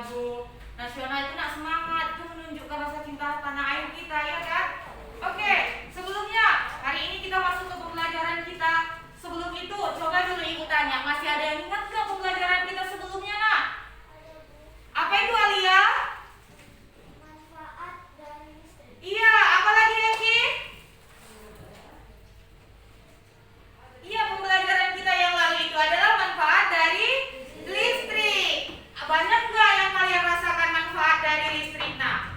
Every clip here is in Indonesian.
lagu nasional itu nak semangat, itu menunjukkan rasa cinta tanah air kita, ya kan? Oke, sebelumnya hari ini kita masuk ke pembelajaran kita. Sebelum itu, coba dulu ibu tanya, masih ada yang ingat nggak pembelajaran kita sebelumnya, nak? Apa itu, Alia? Manfaat dari listrik. Iya, apa lagi, Eki? Iya, pembelajaran kita yang lalu itu adalah manfaat dari listrik. Banyak nggak yang kalian rasakan manfaat dari listrik, nak?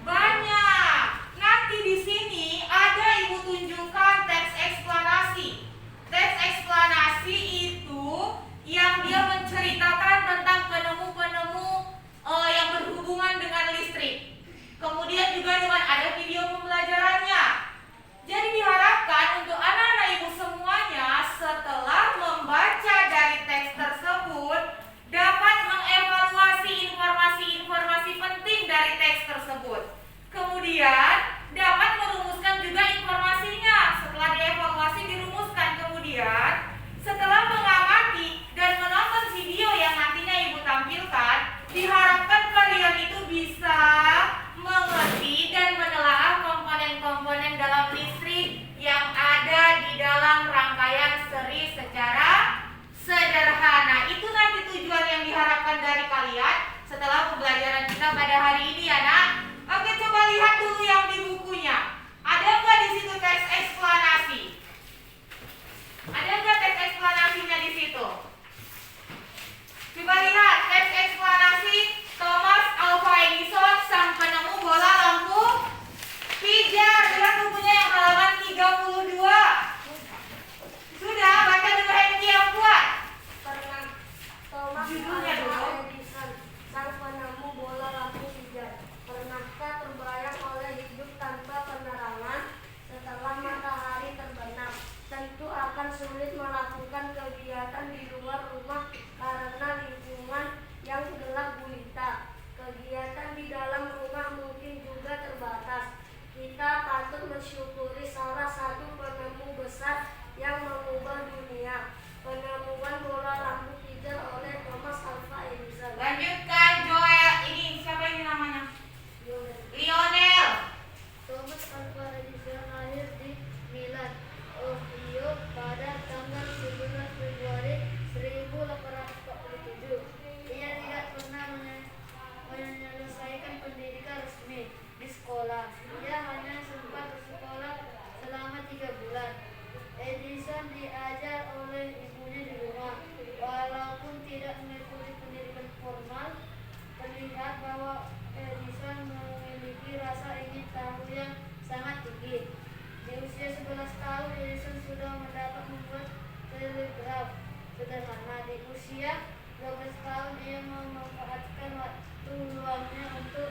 Banyak. Nanti di sini ada ibu tunjukkan teks eksplanasi. Teks eksplanasi itu yang dia menceritakan tentang penemu-penemu yang berhubungan dengan listrik. Kemudian juga dengan ada video pembelajarannya. Jadi diharapkan untuk anak-anak ibu semuanya setelah membaca dari teks tersebut dapat mengevaluasi informasi-informasi penting dari teks tersebut. Kemudian dapat merumuskan juga informasinya. Setelah dievaluasi dirumuskan. Kemudian setelah mengamati dan menonton video yang nantinya ibu tampilkan, diharapkan kalian itu bisa mengerti dan menelaah komponen-komponen dalam listrik yang ada di dalam rangkaian seri secara sederhana. Itu nanti tujuan yang diharapkan dari kalian setelah pembelajaran kita pada hari ini, ya, nak. Oke, coba lihat dulu yang di bukunya. Ada nggak di situ teks eksplanasi? Ada nggak teks eksplanasinya di situ? Coba lihat teks eksplanasi Thomas Alva Edison, sang penemu bola lampu pijar. Lihat bukunya yang halaman 32. Sudah, baca dulu Henki yang kuat. Pernah Thomas Judulnya dulu. Alva Edison, sang penemu bola lampu pijar, pernahkah terbayang oleh hidup tanpa penerangan setelah matahari terbenam? Tentu akan sulit melakukan kegiatan di luar rumah karena lingkungan yang gelap gulita. Kegiatan di dalam rumah mungkin juga terbatas. Kita patut mensyukuri salah satu penemu besar yang mengubah dunia, penemuan bola lampu pijar oleh Thomas Alva Edison. Lanjutkan Joel. Ini siapa ini namanya? Lionel. Thomas Alva Edison lahir di Milan, Ohio pada tanggal 11 Februari 1847. Ia tidak pernah menyelesaikan pendidikan resmi di sekolah. Ia hanya sempat bersekolah selama 3 bulan. Edison diajar oleh ibunya di rumah. Walaupun tidak mengikuti pendidikan formal, terlihat bahwa Edison memiliki rasa ingin tahu yang sangat tinggi. Di usia 11 tahun, Edison sudah mendapat membuat telegraf sederhana. Di usia 12 tahun, ia memanfaatkan waktu luangnya untuk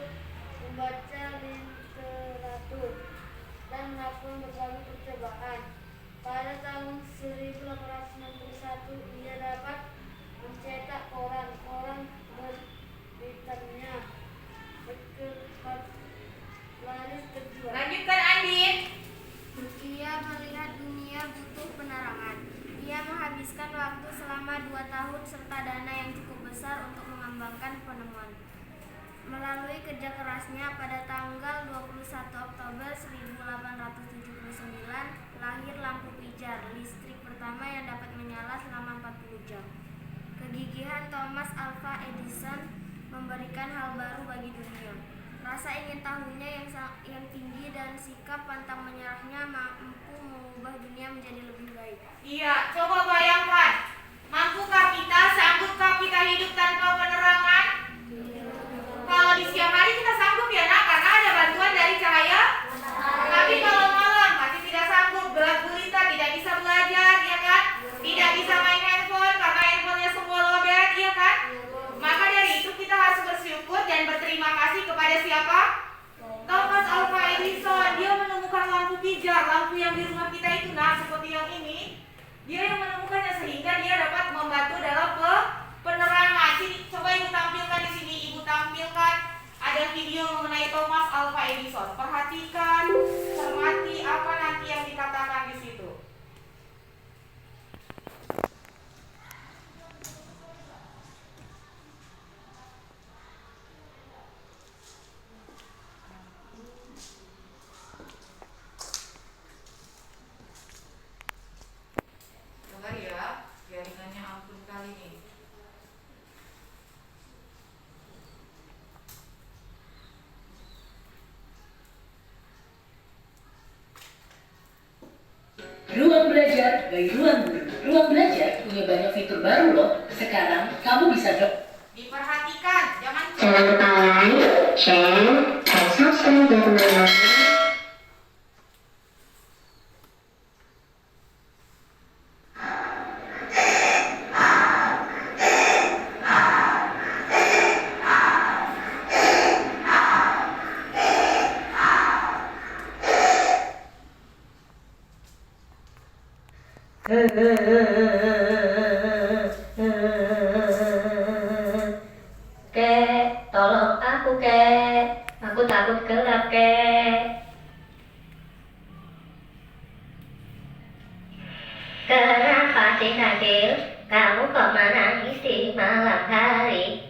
membaca literatur dan melakukan berbagai percobaan. Pada tahun 1861, ia dapat mencetak koran. Koran berbitannya laris terjual. Lanjutkan Andin. Ia melihat dunia butuh penerangan. Ia menghabiskan waktu selama 2 tahun serta dana yang cukup besar untuk mengembangkan penemuan. Melalui kerja kerasnya, pada tanggal 21 Oktober 1879 lahir lampu pijar listrik pertama yang dapat menyala selama 40 jam. Kegigihan Thomas Alva Edison memberikan hal baru bagi dunia. Rasa ingin tahunya yang tinggi dan sikap pantang menyerahnya mampu mengubah dunia menjadi lebih baik. Iya, coba bayangkan. Mampukah kita, sanggupkah kita hidup tanpa penerangan? Kalau di siang hari kita sanggup, ya, nak, karena ada bantuan dari cahaya. Tapi kalau malam masih tidak sanggup, gelap gulita, tidak bisa belajar, ya kan? Tidak bisa main handphone karena handphonenya semua lowbat, ya kan? Maka dari itu kita harus bersyukur dan berterima kasih kepada siapa? Thomas Alva Edison. Dia menemukan lampu pijar, lampu yang di rumah kita itu, nah, seperti yang ini. Dia yang menemukannya sehingga dia dapat membantu dalam penerangan. Sini, coba ibu tampilkan di sini. Ibu tampilkan ada video mengenai Thomas Alva Edison. Perhatikan, cermati apa nanti yang dikatakan di situ. sebagai ruang guru. Ruang belajar punya banyak fitur baru loh. Sekarang kamu bisa Diperhatikan, jangan Jangan lupa like, share, dan subscribe ya teman-teman. Kek, tolong aku kek. Aku takut gelap kek. Kenapa sih Hasil? Kamu kok menangis di malam hari?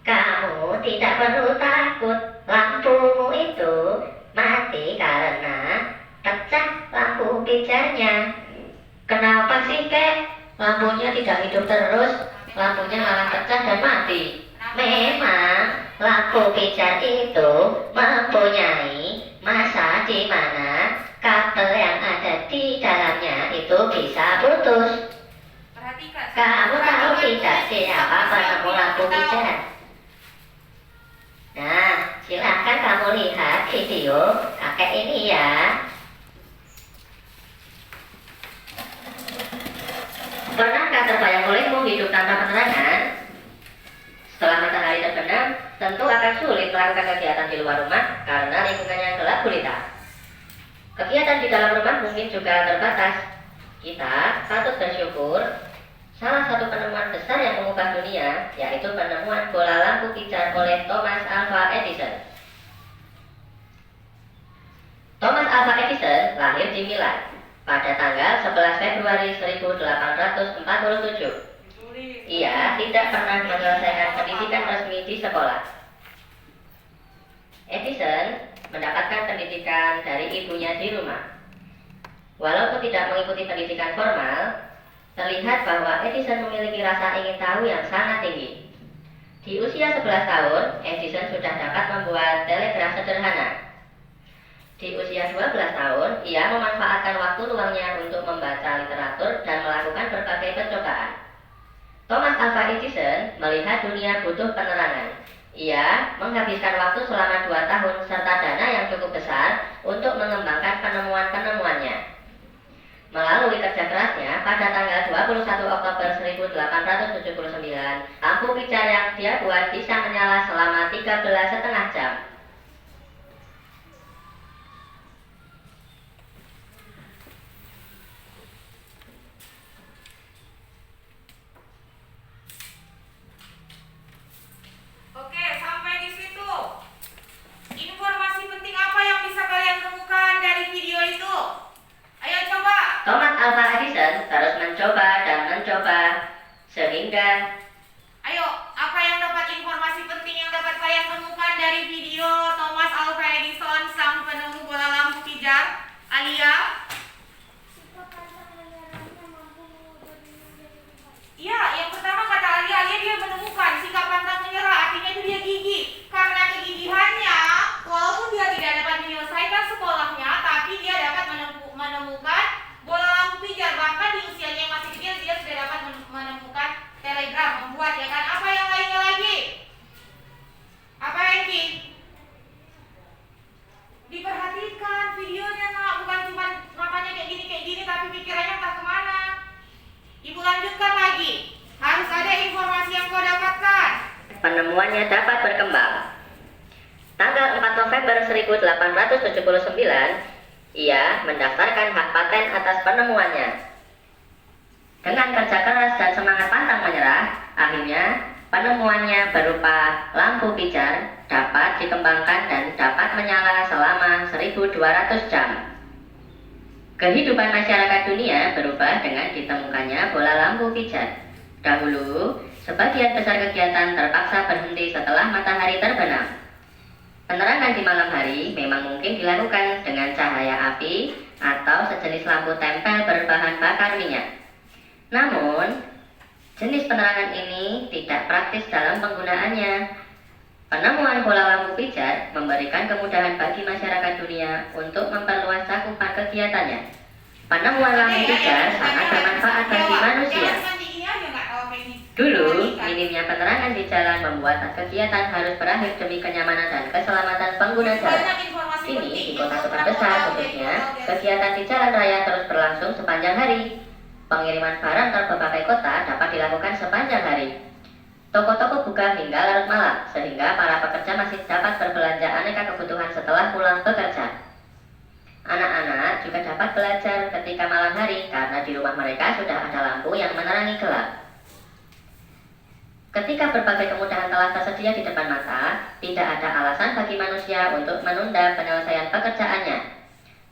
Kamu tidak perlu takut. Lampumu itu mati karena pecah lampu pijarnya. Kenapa sih kek? Lampunya tidak hidup terus. Lampunya malah pecah dan mati. Memang lampu pijar itu mempunyai masa di mana kabel yang ada di dalamnya itu bisa putus. perhatikan. Kamu tahu tidak siapa penemu lampu pijar? Nah, silahkan kamu lihat video kakek ini ya. Pernahkah terbayang olehmu hidup tanpa penerangan? Setelah matahari terbenam, tentu akan sulit melakukan kegiatan di luar rumah karena lingkungannya gelap gulita. Kegiatan di dalam rumah mungkin juga terbatas. Kita patut bersyukur salah satu penemuan besar yang mengubah dunia yaitu penemuan bola lampu pijar oleh Thomas Alva Edison. Thomas Alva Edison lahir di Milan pada tanggal 11 Februari 1847. Ia tidak pernah menyelesaikan pendidikan resmi di sekolah. Edison mendapatkan pendidikan dari ibunya di rumah. Walaupun tidak mengikuti pendidikan formal, terlihat bahwa Edison memiliki rasa ingin tahu yang sangat tinggi. Di usia 11 tahun, Edison sudah dapat membuat telegraf sederhana. Di usia 12 tahun, ia memanfaatkan waktu luangnya untuk membaca literatur dan melakukan berbagai percobaan. Thomas Alva Edison melihat dunia butuh penerangan. Ia menghabiskan waktu selama 2 tahun serta dana yang cukup besar untuk mengembangkan penemuan-penemuannya. Melalui kerja kerasnya, pada tanggal 21 Oktober 1879, lampu pijar yang dia buat bisa menyala selama 13,5 jam. Oke, sampai di situ. Informasi penting apa yang bisa kalian temukan dari video itu? Ayo coba. Thomas Alva Edison terus mencoba dan mencoba sehingga Ayo, apa yang dapat informasi penting yang dapat kalian temukan dari video Thomas Alva Edison sang penemu bola lampu pijar? Alia? Iya, yang pertama kata Alia dia menemukan sikap pantang menyerah, artinya itu dia gigih. Karena kegigihannya, walaupun dia tidak dapat menyelesaikan sekolahnya, tapi dia dapat menemukan bola lampu pijar. Bahkan di usianya yang masih kecil dia sudah dapat menemukan telegraf, membuat ya kan. Apa yang lainnya lagi? Apa lagi? Diperhatikan videonya nak, bukan cuma namanya kayak gini, tapi pikirannya entah kemana. Ibu lanjutkan lagi. Harus ada informasi yang kau dapatkan. penemuannya dapat berkembang. Tanggal 4 November 1879, ia mendaftarkan hak paten atas penemuannya. Dengan kerja keras dan semangat pantang menyerah, akhirnya penemuannya berupa lampu pijar dapat dikembangkan dan dapat menyala selama 1200 jam. Kehidupan masyarakat dunia berubah dengan ditemukannya bola lampu pijar. Dahulu, sebagian besar kegiatan terpaksa berhenti setelah matahari terbenam. Penerangan di malam hari memang mungkin dilakukan dengan cahaya api atau sejenis lampu tempel berbahan bakar minyak. Namun, jenis penerangan ini tidak praktis dalam penggunaannya. Penemuan bola lampu pijar memberikan kemudahan bagi masyarakat dunia untuk memperluas cakupan kegiatannya. Penemuan lampu pijar sangat bermanfaat bagi manusia. Dulu, minimnya penerangan di jalan membuat kegiatan harus berakhir demi kenyamanan dan keselamatan pengguna jalan. Kini, di kota-kota besar khususnya, kegiatan di jalan raya terus berlangsung sepanjang hari. Pengiriman barang ke berbagai kota dapat dilakukan sepanjang hari. Toko-toko buka hingga larut malam, sehingga para pekerja masih dapat berbelanja aneka kebutuhan setelah pulang bekerja. Anak-anak juga dapat belajar ketika malam hari karena di rumah mereka sudah ada lampu yang menerangi gelap. Ketika berbagai kemudahan telah tersedia di depan mata, tidak ada alasan bagi manusia untuk menunda penyelesaian pekerjaannya.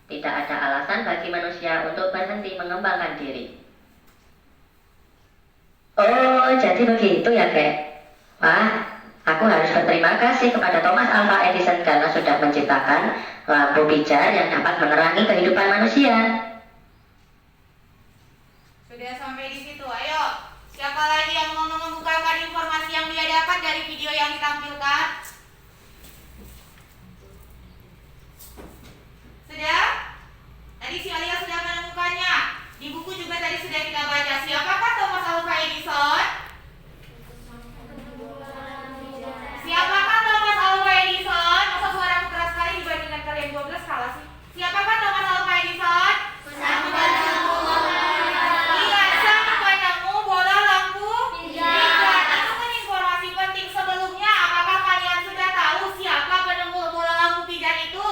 Tidak ada alasan bagi manusia untuk berhenti mengembangkan diri. Oh, jadi begitu ya, Kek? Wah, aku harus berterima kasih kepada Thomas Alva Edison karena sudah menciptakan lampu pijar yang dapat menerangi kehidupan manusia. Sudah sampai di situ, ayo. Siapa lagi yang mau membukakan informasi yang dia dapat dari video yang ditampilkan? Sudah? Tadi si Alia sudah menemukannya. Di buku juga tadi sudah kita baca. Siapakah Thomas Alva Edison? Siapakah Thomas Alva Edison? Masa suaraku keras sekali dibandingkan kalian 12 kalah sih. Siapakah Thomas Alva Edison? Iya, sang penemu bola lampu pijar. Itu kan informasi penting sebelumnya. Apakah kalian sudah tahu siapa penemu bola lampu pijar itu?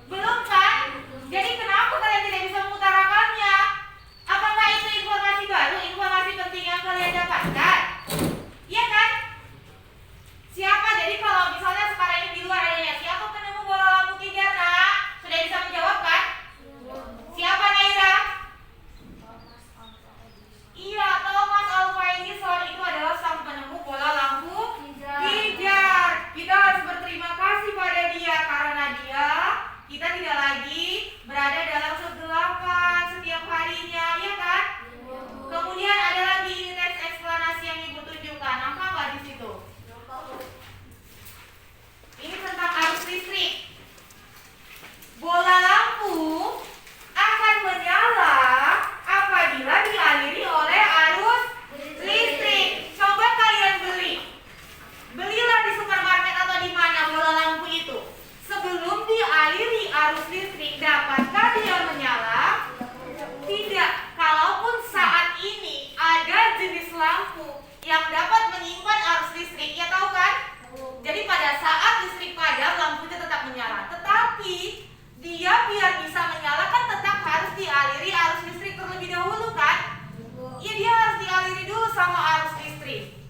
Belum kan? Jadi kenapa kalian tidak bisa mengutarakannya? Apakah itu informasi baru, informasi penting yang kalian dapatkan? Iya kan? Siapa? Jadi kalau misalnya sekarang ini di luar adanya siapa penemu bola lampu pijar, nak? Sudah bisa menjawab kan? Siapa, Naira? Iya, Thomas Alva Edison itu adalah sang penemu bola lampu pijar. Kita harus berterima kasih pada dia karena dia kita tidak lagi berada dalam kegelapan setiap harinya, ya kan? Kemudian ada lagi ini teks eksplanasi yang Ibu tunjukkan. Nampak nggak di situ? Ini tentang arus listrik. Bola lampu akan menyala apabila dialiri oleh arus listrik. Coba kalian belilah di supermarket atau di mana bola lampu itu. Sebelum dialiri arus listrik, dapatkah dia menyala? Tidak. Kalaupun saat ini ada jenis lampu yang dapat menyimpan arus listrik, ya tahu kan? Jadi pada saat listrik padam, lampunya tetap menyala. Tetapi dia biar bisa menyala kan tetap harus dialiri arus listrik terlebih dahulu kan? Ya, dia harus dialiri dulu sama arus listrik.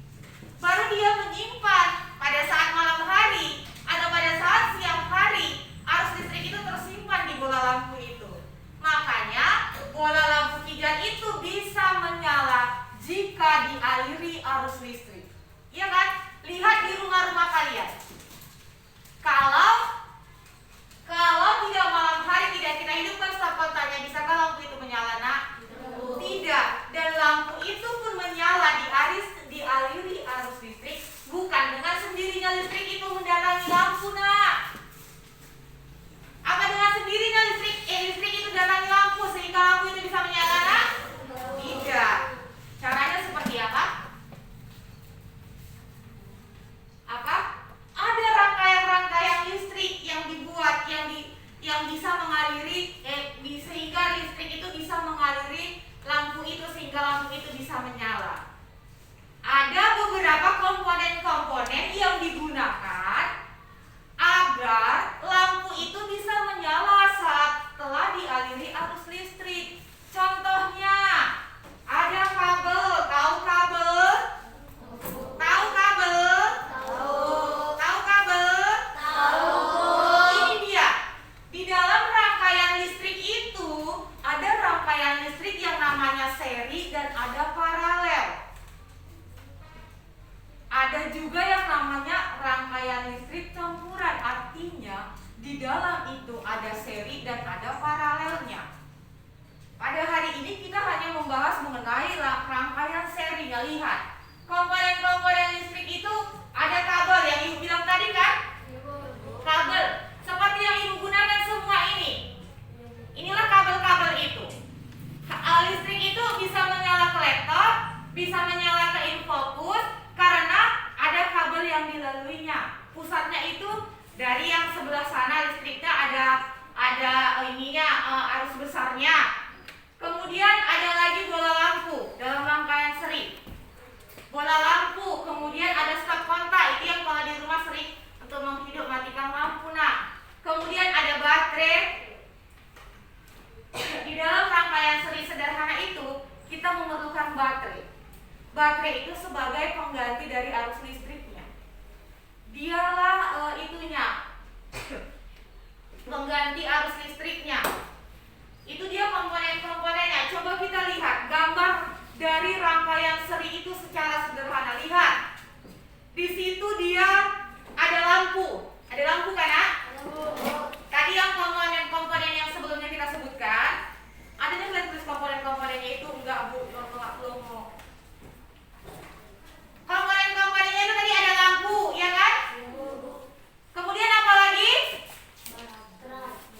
Baru dia menyimpan pada saat malam hari atau pada saat siang hari, arus listrik itu tersimpan di bola lampu itu. Makanya bola lampu pijar itu bisa menyala jika dialiri arus listrik. Iya kan? Lihat di rumah-rumah kalian. Kalau tidak malam hari tidak kita hidupkan stop tanya, bisakah lampu itu menyala, nak? Tidak. Dan lampu itu pun menyala dialiri arus listrik, bukan dengan sendirinya listrik itu mendatangi lampu, nak. Apa dengan sendirinya listrik itu datangi lampu sehingga lampu itu bisa menyala, nak? Tidak. Caranya seperti apa? Ada rangkaian listrik yang dibuat yang bisa mengaliri sehingga listrik itu bisa mengaliri lampu itu sehingga lampu itu bisa menyala. Ada beberapa komponen-komponen yang digunakan agar lampu itu bisa menyala saat telah dialiri arus listrik. Contohnya ada kabel. Tahu kabel? Tahu kabel? Tahu kabel? Ini dia. Di dalam rangkaian listrik itu ada rangkaian listrik yang namanya seri dan ada paralel. Ada juga yang namanya rangkaian listrik campuran. Artinya di dalam itu ada seri dan ada paralelnya. Pada hari ini kita hanya membahas mengenai rangkaian serinya. Lihat, komponen-komponen listrik itu ada kabel yang Ibu bilang tadi kan? Kabel, seperti yang Ibu gunakan semua ini. Inilah kabel-kabel itu. pusatnya. Pusatnya itu dari yang sebelah sana listriknya ada arus besarnya. Kemudian ada lagi bola lampu dalam rangkaian seri. Bola lampu, kemudian ada stop kontak, itu yang kalau di rumah sering untuk menghidup matikan lampu. Nah, kemudian ada baterai. Di dalam rangkaian seri sederhana itu kita memerlukan baterai. Baterai itu sebagai pengganti dari arus listriknya. Dialah pengganti arus listriknya. Itu dia komponen-komponennya. Coba kita lihat gambar dari rangkaian seri itu secara sederhana. Lihat, di situ dia ada lampu. Ada lampu kan? Ah? Tadi yang komponen-komponen yang sebelumnya kita sebutkan, ada yang lihat tulis komponen-komponennya itu enggak Bu, belum. Komponen-komponennya itu tadi ada lampu, ya kan? Kemudian apa lagi?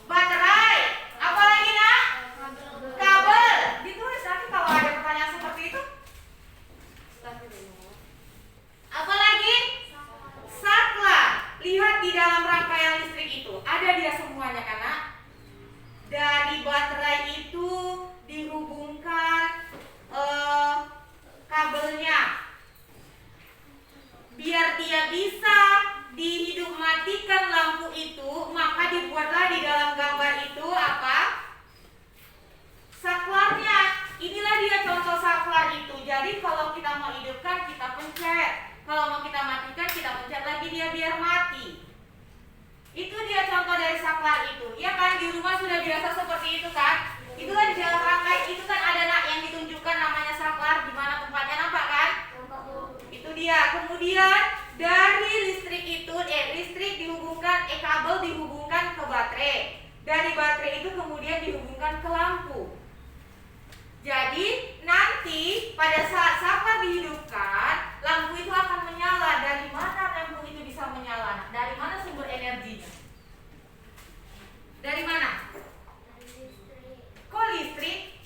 Baterai. Apa lagi nak? Kabel. Ditulis nanti kalau ada pertanyaan seperti itu. Apa lagi? Saklar. Lihat di dalam rangkaian listrik itu ada dia semuanya kan nak? Dari baterai itu dihubungkan kabelnya. Biar dia bisa dihidup matikan lampu itu, maka dibuatlah di dalam gambar itu apa? Saklarnya. Inilah dia contoh saklar itu. Jadi kalau kita mau hidupkan, kita pencet. Kalau mau kita matikan, kita pencet lagi dia biar mati. Itu dia contoh dari saklar itu. Ya kan, di rumah sudah biasa seperti itu kan? Itu kan di dalam rangkai itu kan ada yang ditunjukkan namanya saklar, di mana tempatnya, nampak kan? Itu dia. Kemudian dari listrik itu listrik dihubungkan kabel dihubungkan ke baterai. Dari baterai itu kemudian dihubungkan ke lampu. Jadi nanti pada saat saklar dihidupkan, lampu itu akan menyala. Dari mana lampu itu bisa menyala? Dari mana sumber energinya? Dari mana? Kok listrik?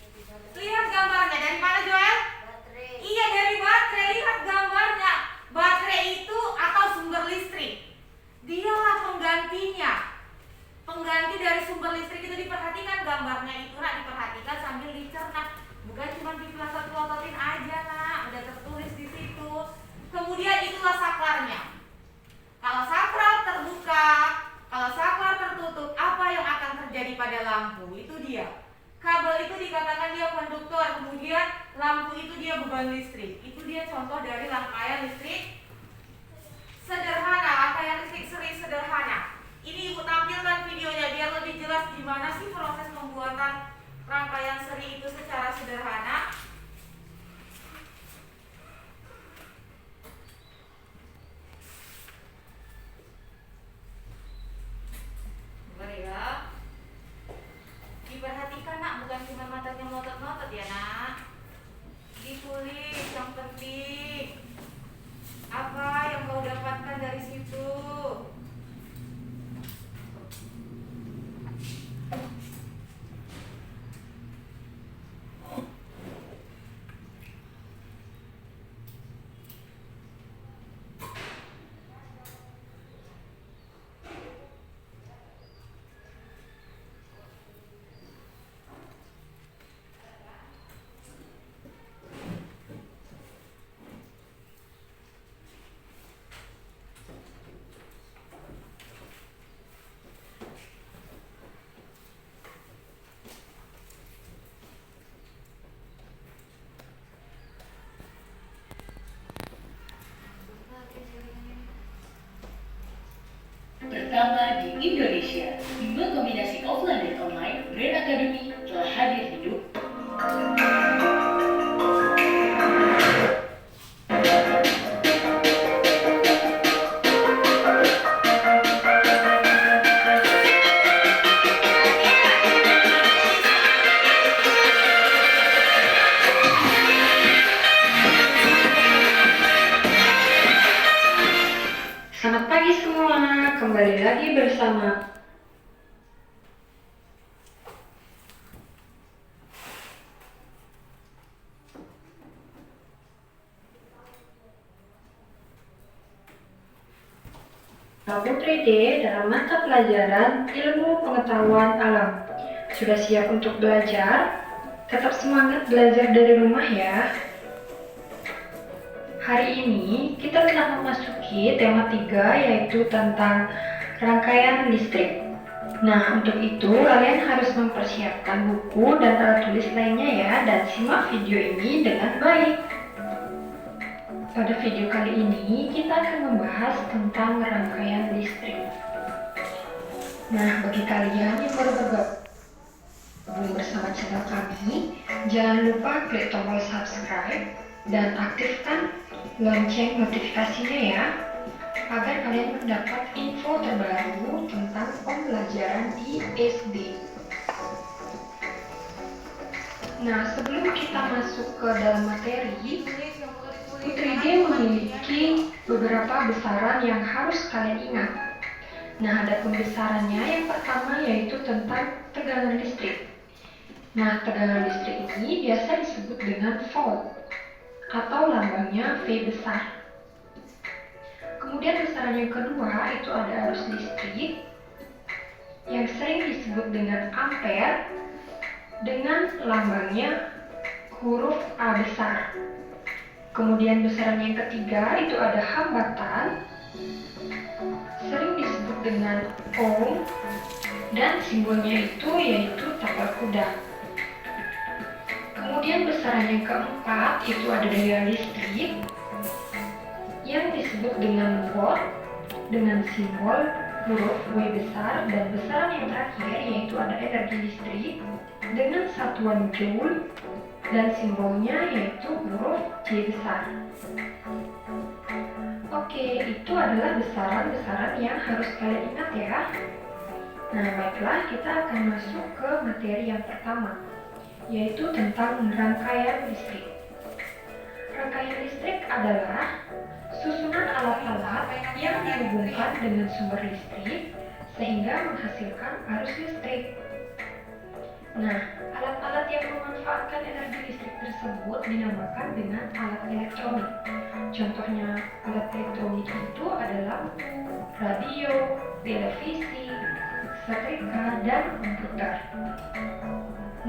Lihat gambarnya. Dari mana Joel? Baterai. Iya, dari baterai. Lihat gambarnya. Baterai itu atau sumber listrik, dialah penggantinya. Pengganti dari sumber listrik itu diperhatikan gambarnya itu nak, diperhatikan sambil dicerna. Bukan cuma dipelotot-pelototin aja nak, udah tertulis di situ. Kemudian itulah saklarnya. Kalau saklar terbuka, kalau saklar tertutup, apa yang akan terjadi pada lampu? Itu dia. Kabel itu dikatakan dia konduktor, kemudian lampu itu dia beban listrik. Itu dia contoh dari rangkaian listrik sederhana, rangkaian listrik seri sederhana. Ini Ibu tampilkan videonya biar lebih jelas gimana sih proses pembuatan rangkaian seri itu secara sederhana. Bentar ya. Diperhatikan nak, bukan cuma matanya melotot-melotot ya nak. Ditulis yang penting. Apa yang kau dapatkan dari situ? Pertama di Indonesia, bimbel kombinasi offline dan online, Brain Academy telah hadir hidup. Selamat pagi semua, kembali lagi bersama Putri D dalam mata pelajaran Ilmu Pengetahuan Alam. Sudah siap untuk belajar? Tetap semangat belajar dari rumah ya. Hari ini kita telah memasuki tema 3 yaitu tentang rangkaian listrik. Nah, untuk itu kalian harus mempersiapkan buku dan alat tulis lainnya ya, dan simak video ini dengan baik. Pada video kali ini kita akan membahas tentang rangkaian listrik. Nah, bagi kalian yang baru bergabung bersama channel kami, jangan lupa klik tombol subscribe dan aktifkan lonceng notifikasinya ya, agar kalian mendapat info terbaru tentang pembelajaran di SD. Nah, sebelum kita masuk ke dalam materi, Putri D memiliki beberapa besaran yang harus kalian ingat. Nah, adapun besarannya yang pertama yaitu tentang tegangan listrik. Nah, tegangan listrik ini biasa disebut dengan volt atau lambangnya V besar. Kemudian besaran yang kedua itu ada arus listrik yang sering disebut dengan ampere dengan lambangnya huruf A besar. Kemudian besaran yang ketiga itu ada hambatan, sering disebut dengan ohm, dan simbolnya itu yaitu tapal kuda. Kemudian besaran yang keempat itu ada daya listrik yang disebut dengan watt dengan simbol huruf W besar, dan besaran yang terakhir yaitu ada energi listrik dengan satuan joule dan simbolnya yaitu huruf J besar. Oke, itu adalah besaran-besaran yang harus kalian ingat ya. Nah, baiklah, kita akan masuk ke materi yang pertama, yaitu tentang rangkaian listrik. Rangkaian listrik adalah susunan alat-alat yang dihubungkan dengan sumber listrik sehingga menghasilkan arus listrik. Nah, alat-alat yang memanfaatkan energi listrik tersebut dinamakan dengan alat elektronik. Contohnya alat elektronik itu adalah lampu, radio, televisi, setrika, dan komputer.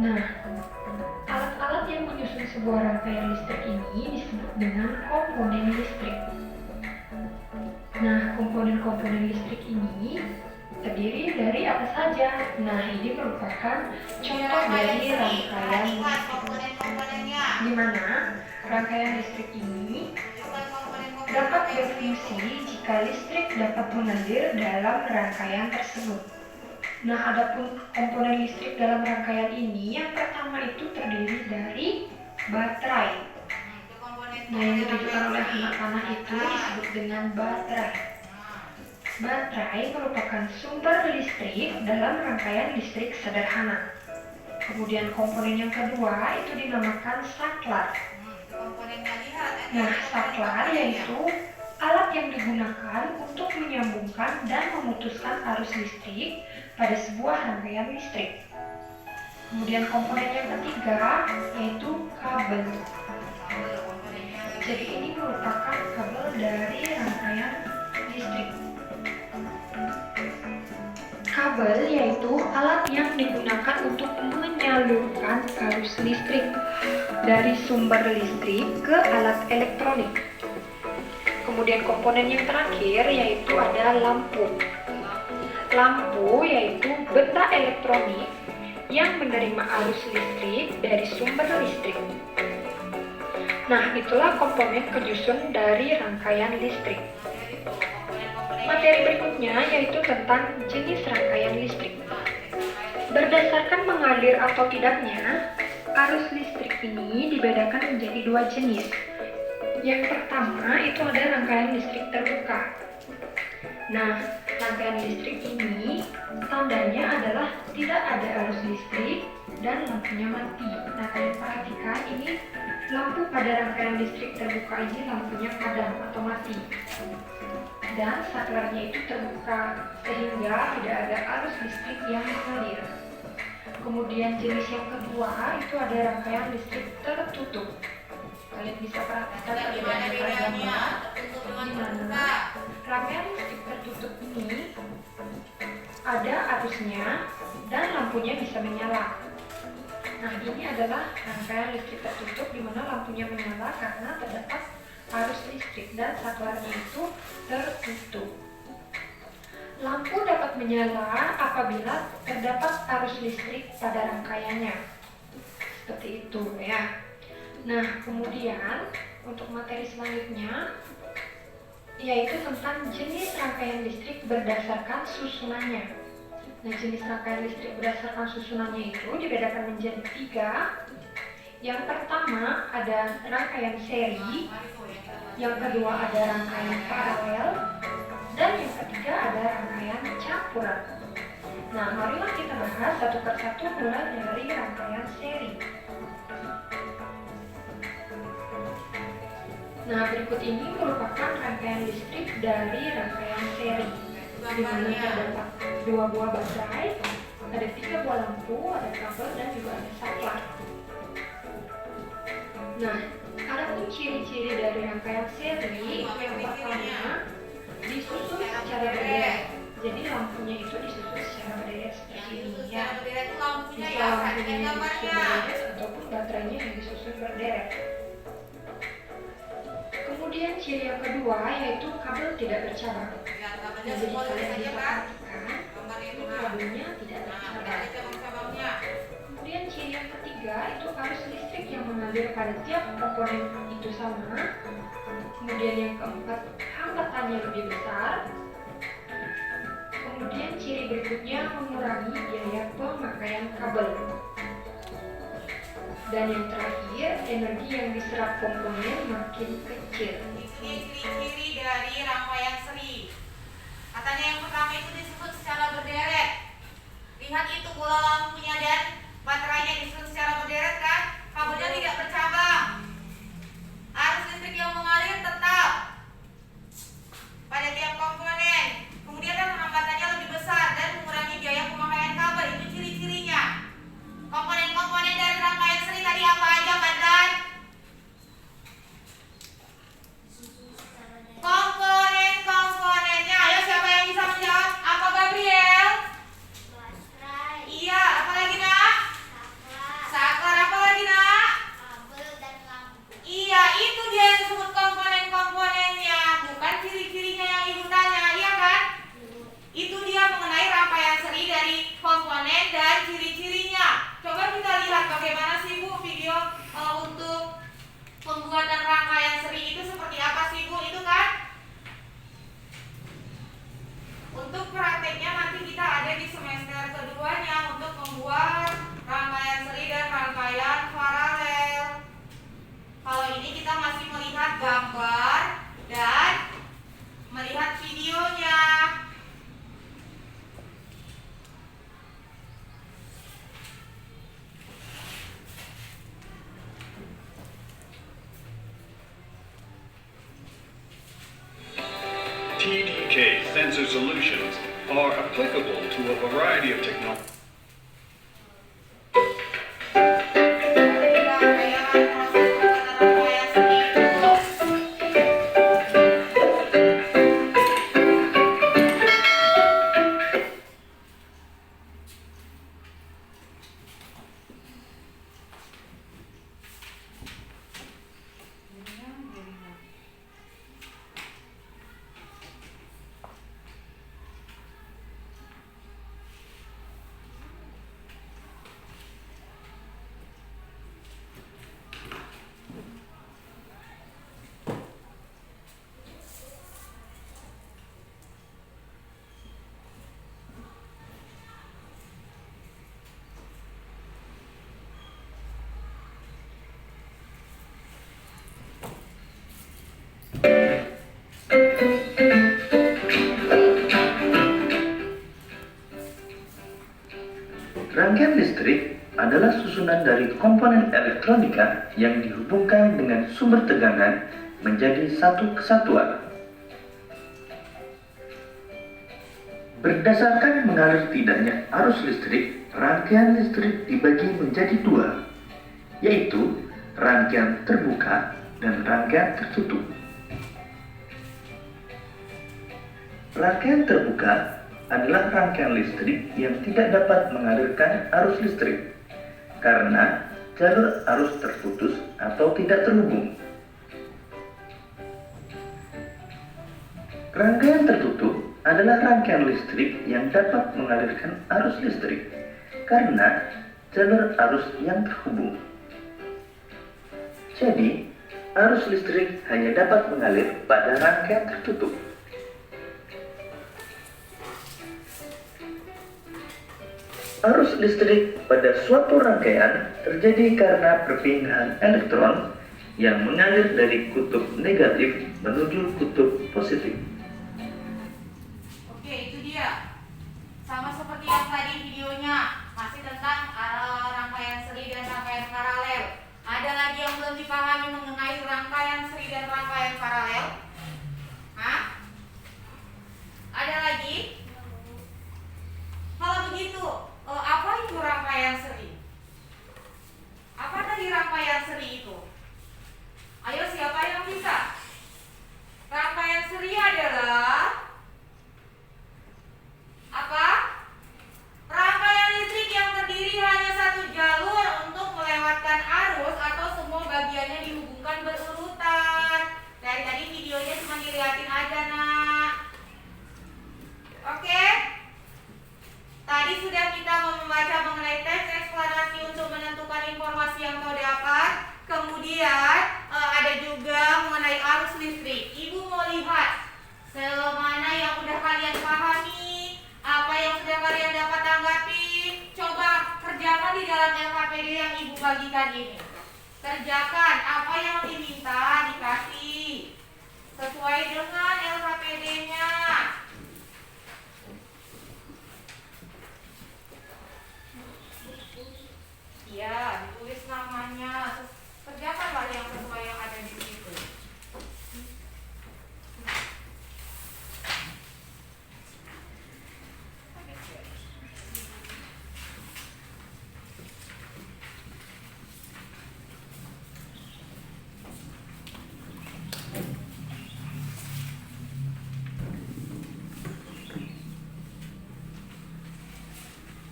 Nah, alat-alat yang menyusun sebuah rangkaian listrik ini disebut dengan komponen listrik. Nah, komponen-komponen listrik ini terdiri dari apa saja? Nah, ini merupakan contoh dari rangkaian listrik, di mana rangkaian listrik ini dapat berfungsi jika listrik dapat mengalir dalam rangkaian tersebut. Nah, adapun komponen listrik dalam rangkaian ini, yang pertama itu terdiri dari baterai. Nah, yang ditunjukkan oleh anak panah itu disebut dengan baterai. Baterai merupakan sumber listrik dalam rangkaian listrik sederhana. Kemudian komponen yang kedua itu dinamakan saklar. Nah, saklar yaitu alat yang digunakan untuk menyambungkan dan memutuskan arus listrik pada sebuah rangkaian listrik. Kemudian komponen yang ketiga yaitu kabel. Jadi ini merupakan kabel dari rangkaian listrik. Kabel yaitu alat yang digunakan untuk menyalurkan arus listrik dari sumber listrik ke alat elektronik. Kemudian komponen yang terakhir yaitu ada lampu. Lampu yaitu benda elektronik yang menerima arus listrik dari sumber listrik. Nah, itulah komponen penyusun dari rangkaian listrik. Materi berikutnya yaitu tentang jenis rangkaian listrik. Berdasarkan mengalir atau tidaknya, arus listrik ini dibedakan menjadi dua jenis. Yang pertama itu ada rangkaian listrik terbuka. Nah, rangkaian listrik ini tandanya adalah tidak ada arus listrik dan lampunya mati. Nah, kalian perhatikan ini lampu pada rangkaian listrik terbuka ini lampunya padam atau mati. Dan saklarnya itu terbuka sehingga tidak ada arus listrik yang mengalir. Kemudian jenis yang kedua itu ada rangkaian listrik tertutup. Kalian bisa perhatikan perbedaan pada gambar di mana rangkaian listrik tertutup ini ada arusnya dan lampunya bisa menyala. Nah, ini adalah rangkaian listrik tertutup di mana lampunya menyala karena terdapat arus listrik dan saklarnya itu tertutup. Lampu dapat menyala apabila terdapat arus listrik pada rangkaiannya. Seperti itu ya. Nah, kemudian untuk materi selanjutnya yaitu tentang jenis rangkaian listrik berdasarkan susunannya. Nah, jenis rangkaian listrik berdasarkan susunannya itu dibedakan menjadi 3. Yang pertama ada rangkaian seri, yang kedua ada rangkaian paralel, dan yang ketiga ada rangkaian campuran. Nah, marilah kita bahas satu persatu mulai dari rangkaian seri. Nah, berikut ini merupakan rangkaian listrik dari rangkaian seri, di mana terdapat 2 buah baterai, ada 3 buah lampu, ada kabel, dan juga ada saklar. Nah, adapun ciri-ciri dari rangkaian seri, yang pertama disusun secara berderet. Jadi lampunya itu disusun secara berderet seperti ini ya. Bisa lampunya yang disusun berderet ataupun baterainya yang disusun berderet. Kemudian ciri yang kedua yaitu kabel tidak bercabang. Jadi kalian bisa perhatikan itu kabelnya tidak bercabang. Kemudian ciri yang ketiga itu arus listrik yang mengalir pada tiap komponen itu sama. Kemudian yang keempat, hambatannya lebih besar. Kemudian ciri berikutnya mengurangi biaya pemakaian kabel. Dan yang terakhir, energi yang diserap komponen makin kecil. Ini ciri-ciri dari rangkaian seri. Katanya yang pertama itu disebut secara berderet. Lihat itu bola lampunya dan baterainya disusun secara berderet kan? Kabelnya tidak bercabang. Arus listrik yang mengalir tetap pada tiap komponen. Kemudian hambatannya lebih besar dan mengurangi biaya pemakaian kabel. Itu ciri-cirinya. Komponen-komponen dari rangkaian seri tadi apa aja, Badran? Komponen-komponennya. Ayo siapa yang bisa menjawab? Apa, Gabriel? Iya, apa lagi nak? Saklar, apa lagi nak? Iya, itu dia yang disebut komponen-komponennya, bukan ciri-cirinya yang ibu tanya, iya kan? Itu dia mengenai rangkaian seri dari komponen dan ciri-cirinya. Coba kita lihat bagaimana sih Bu video untuk pembuatan rangkaian seri itu seperti apa sih Bu, itu kan? Untuk prakteknya nanti kita ada di semester keduanya untuk membuat rangkaian seri dan rangkaian paralel. Kalau ini kita masih melihat gambar dan melihat videonya. TDK sensor solutions are applicable to a variety of technologies. Rangkaian listrik adalah susunan dari komponen elektronika yang dihubungkan dengan sumber tegangan menjadi satu kesatuan. Berdasarkan mengalir tidaknya arus listrik, rangkaian listrik dibagi menjadi 2, yaitu rangkaian terbuka dan rangkaian tertutup. Rangkaian terbuka adalah rangkaian listrik yang tidak dapat mengalirkan arus listrik karena jalur arus terputus atau tidak terhubung. Rangkaian tertutup adalah rangkaian listrik yang dapat mengalirkan arus listrik karena jalur arus yang terhubung. Jadi, arus listrik hanya dapat mengalir pada rangkaian tertutup. Arus listrik pada suatu rangkaian terjadi karena perpindahan elektron yang mengalir dari kutub negatif menuju kutub positif. Oke, itu dia. Sama seperti yang tadi videonya, masih tentang rangkaian seri dan rangkaian paralel. Ada lagi yang belum dipahami mengenai rangkaian seri dan rangkaian paralel? Hah? Ada lagi? Kalau begitu, apa itu rangkaian seri? Apa tadi rangkaian seri itu? Ayo, siapa yang bisa? Rangkaian seri adalah apa? Rangkaian listrik yang terdiri hanya satu jalur untuk melewatkan arus atau semua bagiannya dihubungkan berurutan. Dari tadi videonya cuma dilihatin aja, nak. Oke? Tadi sudah kita membaca mengenai teks eksplanasi untuk menentukan informasi yang kau dapat. Kemudian ada juga mengenai arus listrik. Ibu mau lihat semana yang udah kalian pahami, apa yang sudah kalian dapat tanggapi. Coba kerjakan di dalam LKPD yang ibu bagikan ini. Kerjakan apa yang diminta, dikasih sesuai dengan LKPD-nya. Iya, ditulis namanya. Kerjakanlah yang sesuai yang ada di situ.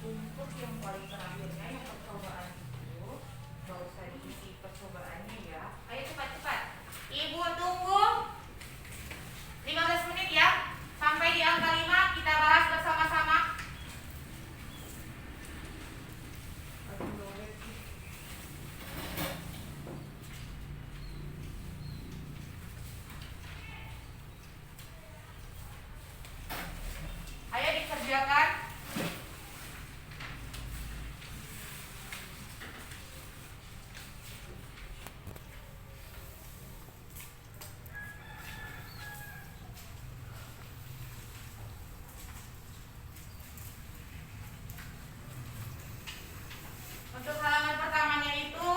Untuk yang paling terakhirnya, yang percobaan itu nggak usah diisi percobaannya ya. Ayo cepat-cepat. Ibu tunggu 15 menit ya. Sampai di angka 5 kita bahas bersama-sama. Ayo dikerjakan. Untuk halaman pertamanya itu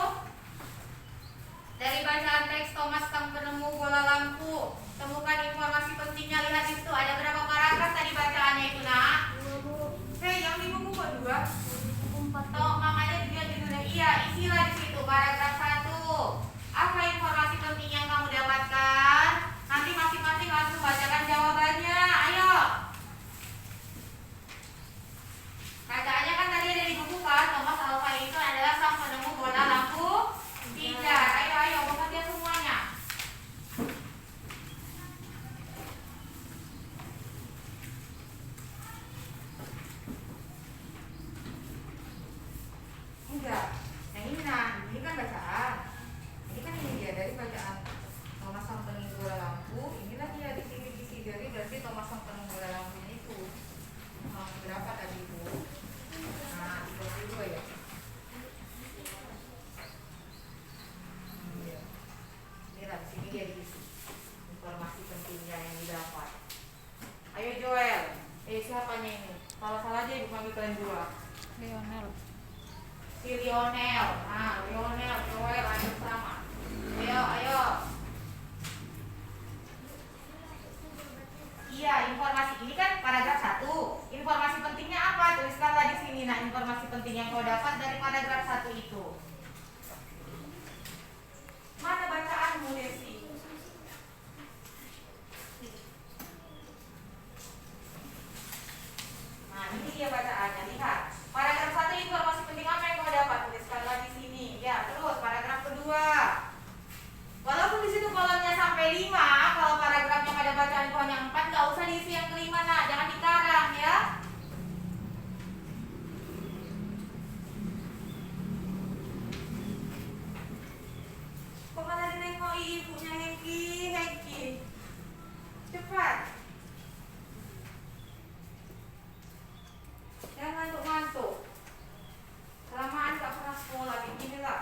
dari bacaan teks Thomas sang penemu bola lampu. Temukan informasi pentingnya. Lihat di situ ada berapa paragraf tadi bacaannya itu, nak? Yang di buku kok 2? Toh makanya dia judulnya. Iya, isilah di situ paragraf 1. Apa informasi penting yang kamu dapatkan? Nanti masing-masing langsung bacakan jawabannya. Ayo. Bacaannya kan tadi ada di buku kan. Thomas Alva Edison adalah sang penemu bola lampu pijar. Ayo, bapak dia semuanya. Enggak. Yang ini ini kan bacaan. Ini dia dari bacaan Thomas sang penemu bola lampu. Inilah dia di sini dari berarti Thomas sang penemu bola lampunya itu. Berapa tadi itu? Nah, 22 ya. Inilah di sini dia diisi informasi pentingnya yang didapat. Ayo Joel. Siapanya ini? Salah-salah aja ibu panggil kalian 2. Lionel. Si Lionel. Nah, Lionel, Joel, ayo sama. Ayo. Iya, informasi ini kan paragraf 1. Informasi pentingnya apa? Tuliskanlah di sini. Nah, informasi penting yang kau dapat dari paragraf 1 itu. Mana bacaanmu, Desi? ini dia bacaannya. Lihat. Paragraf 1 informasi penting apa yang kau dapat? Tuliskan lagi sini. Ya, terus paragraf kedua. Walaupun di situ kolomnya sampai 5, kalau paragraf yang ada bacaan kau hanya 4, nggak usah diisi yang kelima, nah, jangan dikarang ya. Kok malah ditengok ibunya Hengki. Cepat. Jangan ngantuk-ngantuk. Kelamaan gak pernah sekolah, beginilah.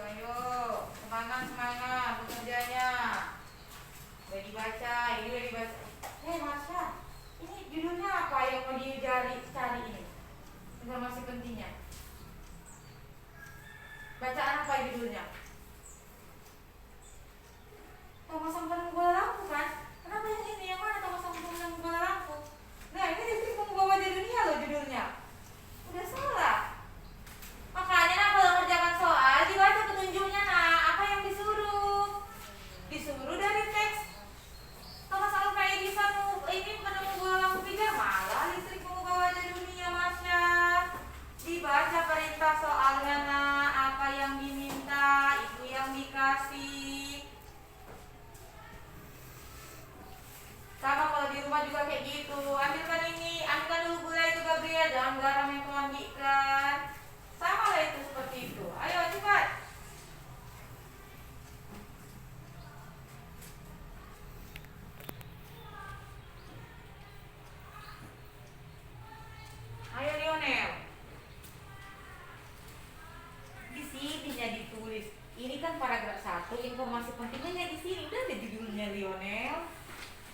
Ayo, semangat bekerjanya. Udah dibaca, ini udah dibaca. Masya, ini judulnya apa yang mau cari ini? Informasi pentingnya. Bacaan apa judulnya? Thomas Sampurna bola lampu kan? Kenapa yang ini? Yang mana Thomas Sampurna bola lampu? Nah, ini listrik membawa wajah dunia loh judulnya. Udah salah. Makanya nak kalau ngerjakan soal dibaca petunjuknya nak. Apa yang disuruh? Disuruh dari teks. Thomas Alva Edison ini penemu bola lampu pijar, malah listrik membawa wajah dunia, Masya. Dibaca perintah soalnya nak. Apa yang diminta, itu yang dikasih. Sama kalau di rumah juga kayak gitu. Ambilkan ini, ambilkan dulu gula itu Gabriel, jangan garam yang kau ambilkan. Sama lah itu seperti itu. Ayo cepat. Ayo Lionel. Di sininya ditulis. Ini kan paragraf 1, informasi pentingnya di sini. Udah ada judulnya Lionel.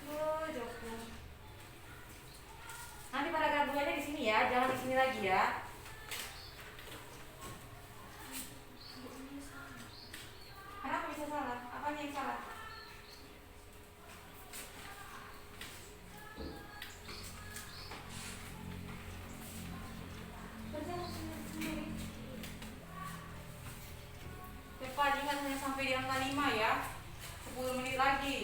Oh, Joko. Nanti paragraf 2-nya di sini ya, jangan di sini lagi ya. Kenapa bisa salah? Apanya yang salah? Kerjakan sendiri. Cepat, ingat hanya sampai di angka 5 ya. 10 menit lagi.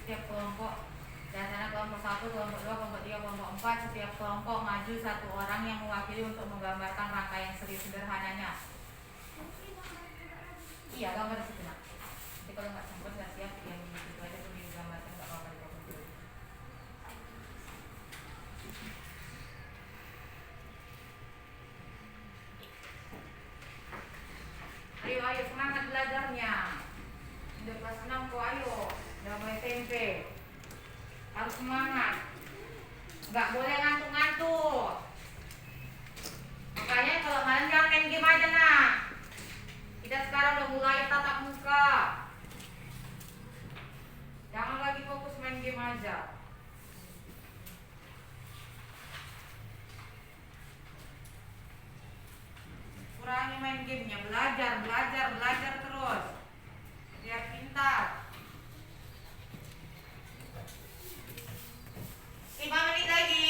setiap kelompok. Dasarnya kelompok 1, kelompok 2, kelompok 3, kelompok 4. Setiap kelompok maju 1 orang yang mewakili untuk menggambarkan rangkaian seri sederhananya. Iya, gambar di situ nak. Jadi kalau nggak sempet nggak siap, yang gitu aja tuh digambarkan, nggak apa-apa dipotong dulu. Ayo, ayo semangat belajarnya. Udah kelas 6 kok, ayo. Udah mulai SMP. Harus semangat. Nggak boleh ngantuk-ngantuk. Makanya kalau malam jangan main game aja nak. Kita sekarang udah mulai tatap muka. Jangan lagi fokus main game aja. Kurangi main gamenya, belajar terus. Biar pintar. 5 menit lagi.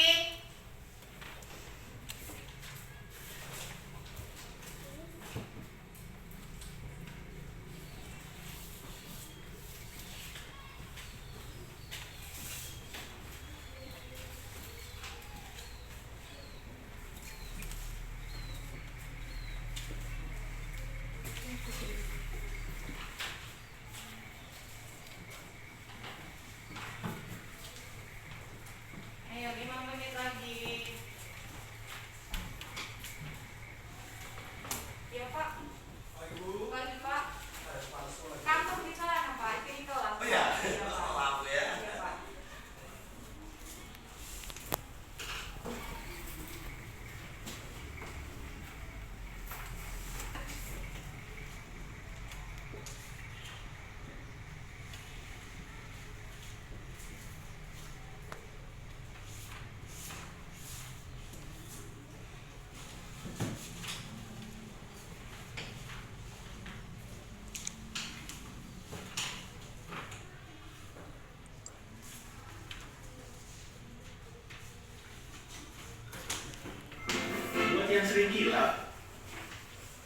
Ayo 5 menit lagi. Iya Pak. Pagi Pak. Kantor di sana Pak, itu di kelas. Oh ya, Iya, Pak. maaf ya. Iya Pak. Buat yang sering gila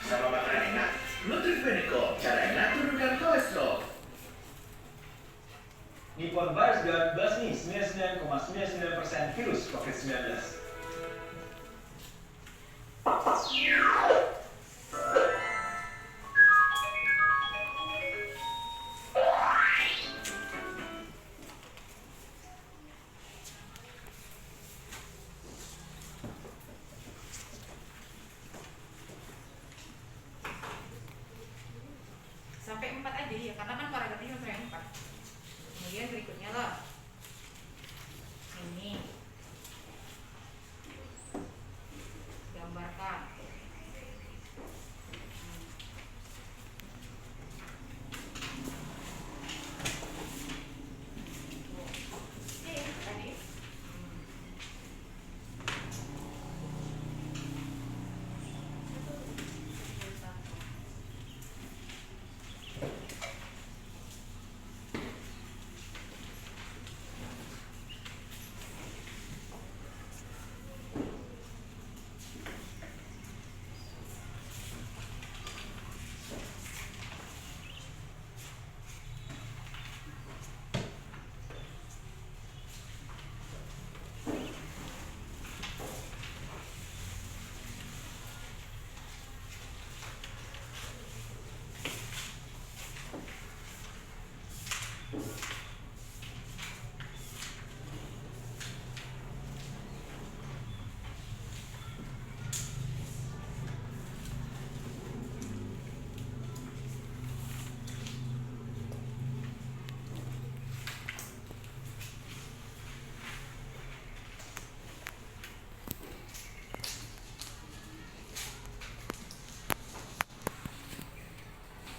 sama makanan enak, Nutrifenico, cara enak turunkan kolesterol. Nippon Virus Guard basmi 99,99% virus COVID-19. Sampai 4 aja ya, karena kan paragrafnya sampai 4. Kemudian berikutnya loh. Ini. Gambarkan. Tadi.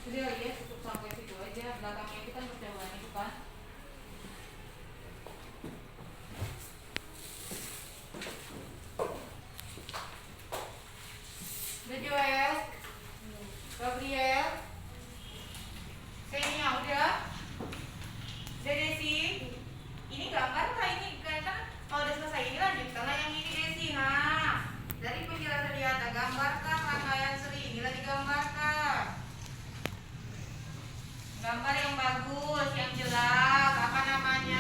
Udah ya, cukup sampai situ aja. Belakangnya kita percobaan itu kan. Udah Joel, Gabriel, Senia udah Desi. Ini gambar kah ini? Kan kalau udah selesai ini lanjutkan yang ini Desi. Nah, dari penjelasan di atas gambarkan rangkaian seri ini lagi gambarkan. Gambar yang bagus, yang jelas, apa namanya?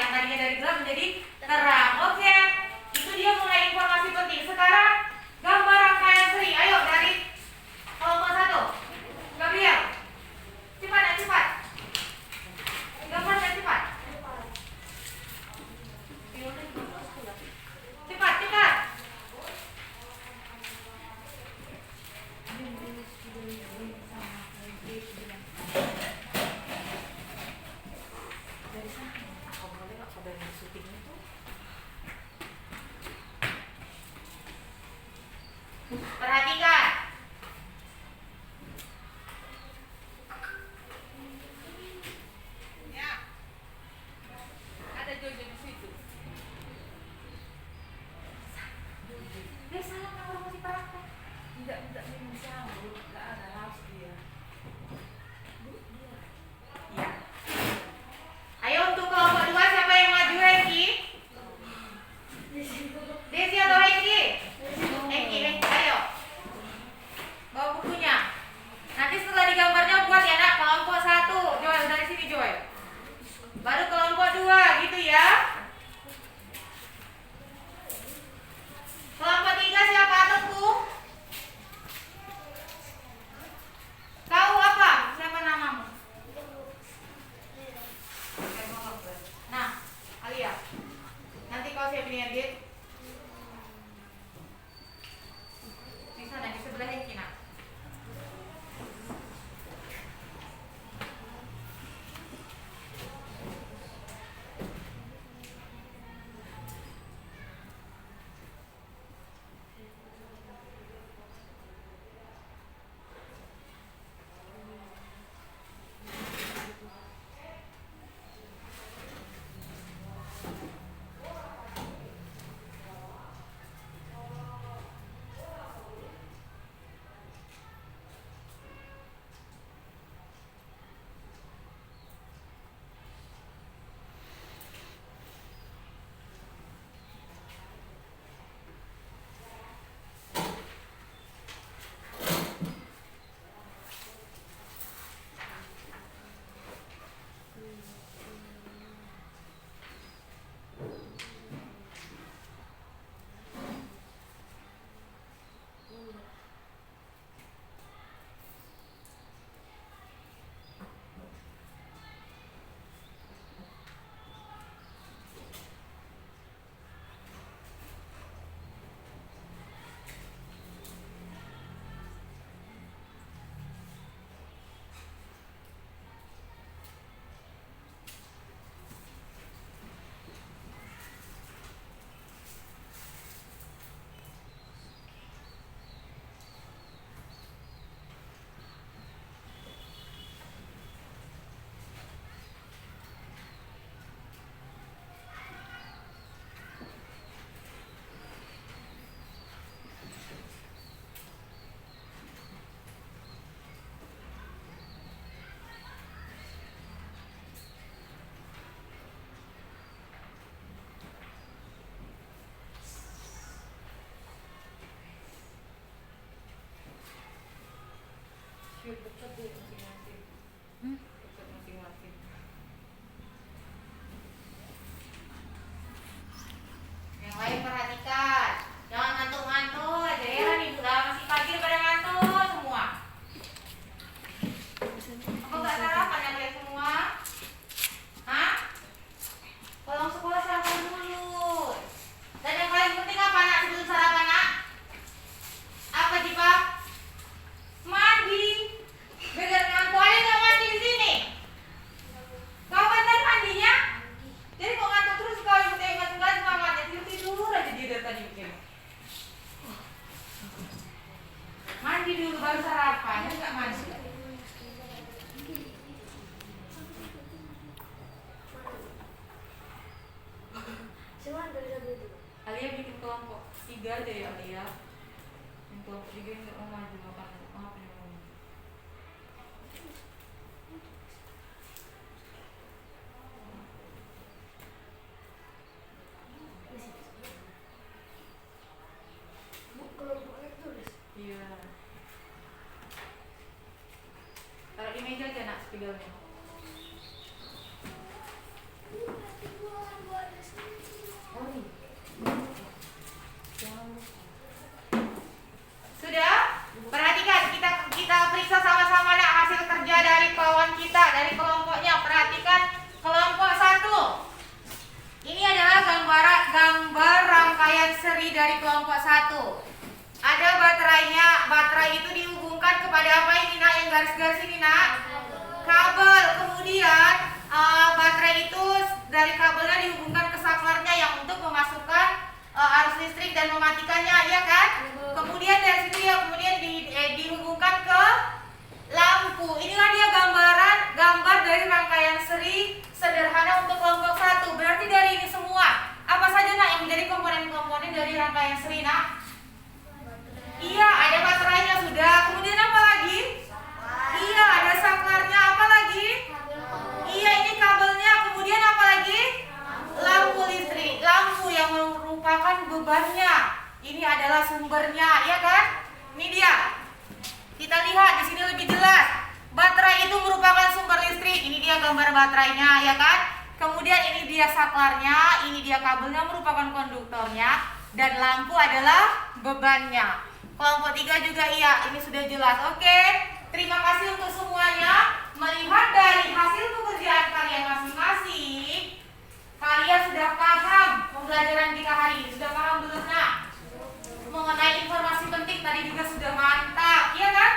yang tadinya dari gelap menjadi terang. Oke, itu dia mulai informasi penting. Sekarang gambar rangkaian seri. Ayo dari kelompok 1, Gabriel. Cepat dan cepat. Gambar dan cepat. Cepat, cepat. Perhatikan. Ya. Ada Jojo di situ. Dia salah kalau masih praktek. Tidak minum sambut, enggak ada harus dia. Ya. Ayo untuk kelompok 2 siapa yang maju, Hengki? Desi atau Hengki? Hengki, ayo. Bawa bukunya. Nanti setelah digambarnya buat ya nak kelompok 1. Joel dari sini Joel. Baru kelompok 2 gitu ya. Kelompok 3 siapa Teguh? Kau apa? Siapa namamu? Nah, Alia. Nanti kau siapin edit. Di sana di sebelah yang kina. Dekat deh masing-masing. Dekat masing-masing. Yang lain perhatikan. Jangan ngantuk-ngantuk aja ya nih. Udah masih pagi pada ngantuk semua. Apa gak sarapan ya kalian semua? Hah? Pulang sekolah sarapan dulu. Dan yang paling penting apa nak sebelum sarapan nak? Apa Jipa? Mandi. Bener ngantuk aja nggak mandi di sini. Kau bener mandinya? Jadi kok ngantuk terus kau ikut semangatnya tidur aja dia dari tadi mungkin. Mandi dulu baru sarapan, nggak mandi. Alia bikin kelompok 3 aja ya Alia. Yang kelompok 3 yang nggak mau maju makan apa yang mau maju. Iya. Taruh di meja aja nak spidolnya. seri dari kelompok 1. Ada baterainya. Baterai itu dihubungkan kepada apa ini nak? Yang garis-garis ini nak? Kabel. Kemudian baterai itu dari kabelnya dihubungkan ke saklarnya yang untuk memasukkan arus listrik dan mematikannya, ya kan? Kemudian dari situ ya kemudian dihubungkan ke lampu. Inilah dia gambar dari rangkaian seri sederhana untuk kelompok 1. Berarti dari ini semua apa saja nak yang menjadi komponen-komponen dari rangkaian seri nak? Iya, ada baterainya sudah. Kemudian apa lagi? Iya, ada saklarnya. Apa lagi? Iya, ini kabelnya. Kemudian apa lagi? Lampu listrik. Lampu yang merupakan bebannya. Ini adalah sumbernya, ya kan? Ini dia. Kita lihat di sini lebih jelas. Baterai itu merupakan sumber listrik. Ini dia gambar baterainya, ya kan? Kemudian ini dia saklarnya, ini dia kabelnya merupakan konduktornya, dan lampu adalah bebannya. Kelompok 3 juga iya, ini sudah jelas. Oke, terima kasih untuk semuanya. Melihat dari hasil pekerjaan kalian masing-masing, kalian sudah paham pembelajaran kita hari ini. Sudah paham belum nak? Mengenai informasi penting tadi juga sudah mantap, iya kan?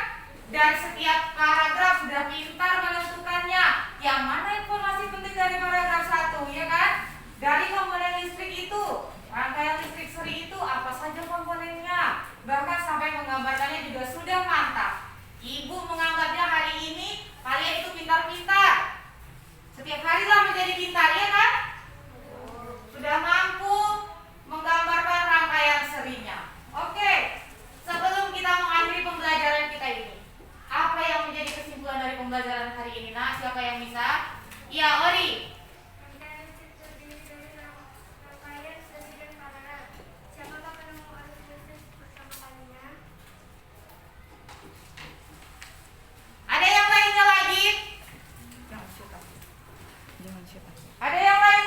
Dan setiap paragraf sudah pintar menentukannya. Yang mana informasi penting dari paragraf 1, ya kan? Dari komponen listrik itu, rangkaian listrik seri itu apa saja komponennya? Bahkan sampai menggambarkannya juga sudah mantap. Ibu menganggapnya hari ini kalian itu pintar-pintar. Setiap harilah menjadi pintar, ya kan? Sudah mampu menggambarkan rangkaian serinya. Oke, sebelum kita mengakhiri pembelajaran kita ini, apa yang menjadi kesimpulan dari pembelajaran hari ini? Nah, siapa yang bisa? Ya, Ori. Ada yang lainnya lagi? Ada yang lain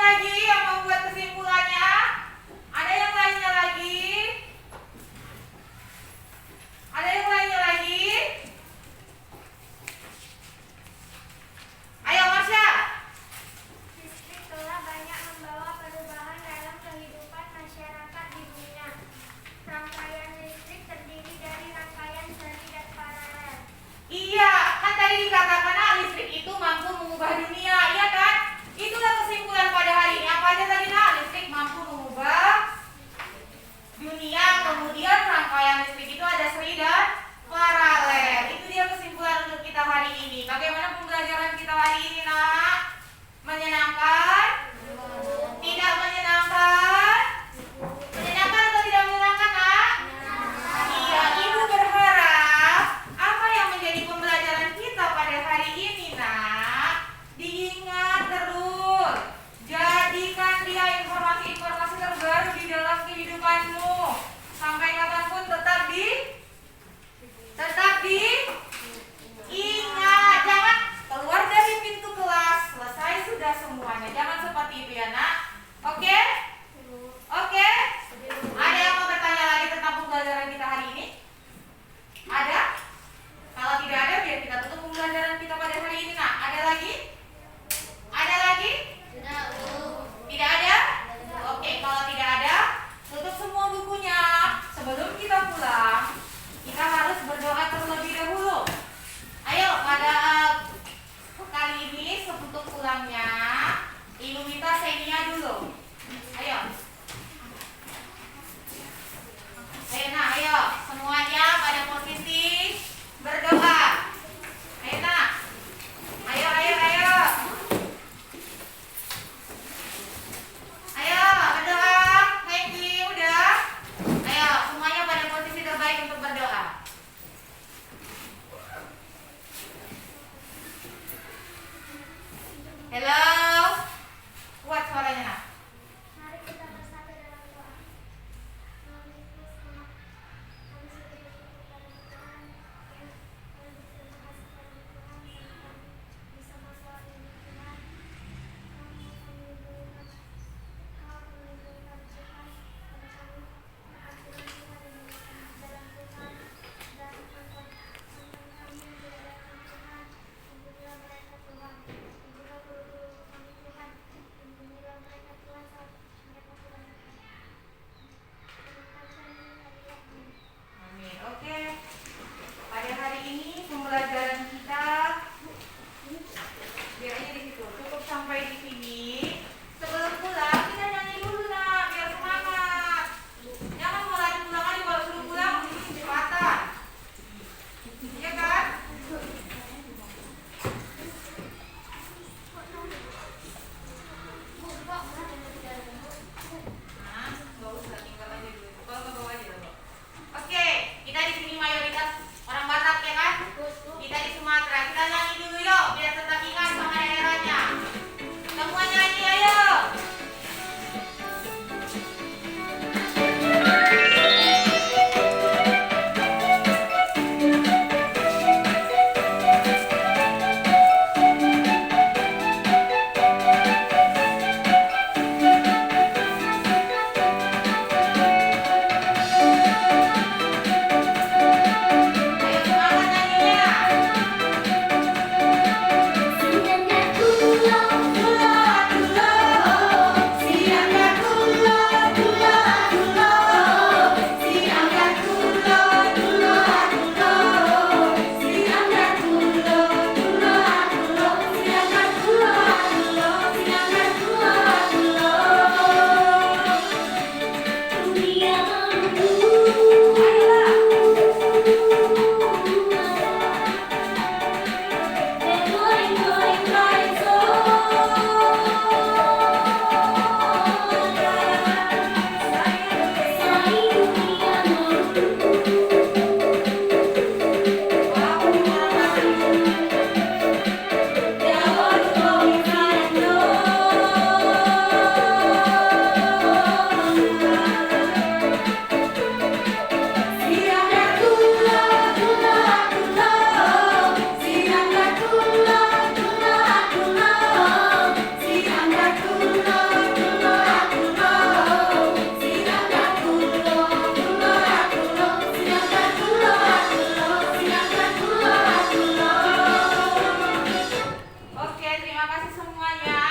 Oke, terima kasih semuanya.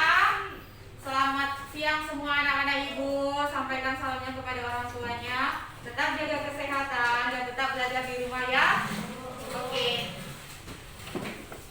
Selamat siang semua anak-anak ibu. Sampaikan salamnya kepada orang tuanya. Tetap